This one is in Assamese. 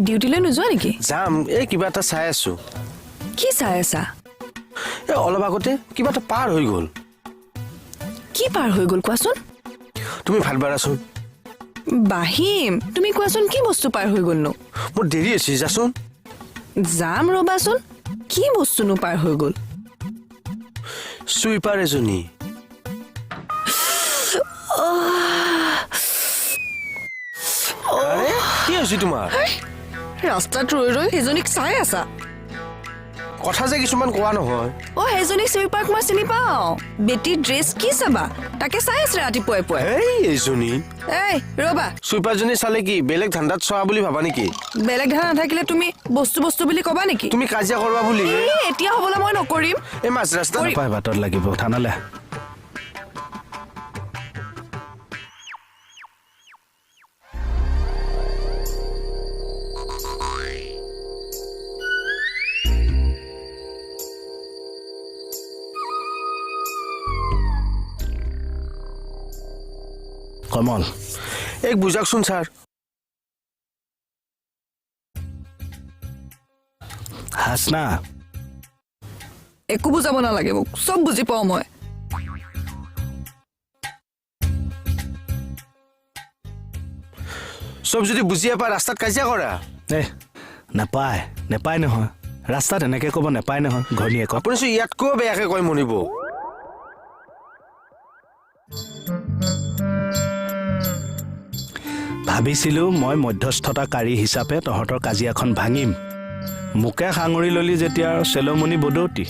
ডিউটিলৈ নোযোৱা নেকি? যাম, এই কিবা এটা চাই আছো। কি চাই আছা? এই অলপ আগতে কিবা এটা পাৰ হৈ গ'ল। কি পাৰ হৈ গ'ল কোৱাচোন? তুমি ভাত বাঢ়াচোন। বাহিম, তুমি কোৱাচোন কি বস্তু পাৰ হৈ গ'লনো? মোৰ দেৰি আছে, যাচোন। যাম ৰবাচোন। কি বস্তুনো পাৰ হৈ গ'ল? চুইপাৰ এজনী। আৰে কি হৈছে তোমাৰ? ৰাস্তাত ৰৈ ৰৈ সেইজনীক চাই আছা? কথা যে কিছুমান কোৱা নহয়। সেইজনীক চুইপাৰক মই চিনি পাওঁ। বেটীৰ ড্ৰেছ কি চাবা, তাকে চাই আছে ৰাতিপুৱাই পুৱাই। এইজনী ৰবা, চুইপাৰজনী চালে কি বেলেগ ধান্দাত চোৱা বুলি ভাবা নেকি? বেলেগ ধাৰা নাথাকিলে তুমি বস্তু বস্তু বুলি কবা নেকি? তুমি কাজিয়া কৰবা বুলি? এতিয়া হ'বলা মই নকৰিম। এই মাছ ৰাস্তা নাপায়, বাটত লাগিব থানালে। কমল, এক বুজাকচোন ছাৰ। হাসনা, একো বুজাব নালাগে, মোক চব বুজি পাওঁ মই। চব যদি বুজিয়ে পায় ৰাস্তাত কাজিয়া কৰা। নাপায় নেপায় নহয়, ৰাস্তাত এনেকে ক'ব নেপায় নহয় ঘৈণীয়েকক। আপুনি ইয়াতকৈও বেয়াকে কয় মনিব। ভাবিছিলো মই মধ্যস্থতাকাৰী হিচাপে তহঁতৰ কাজিয়াখন ভাঙিম। মোকে সাঙুৰি ললি যেতিয়া চেলমনি বদৌতি।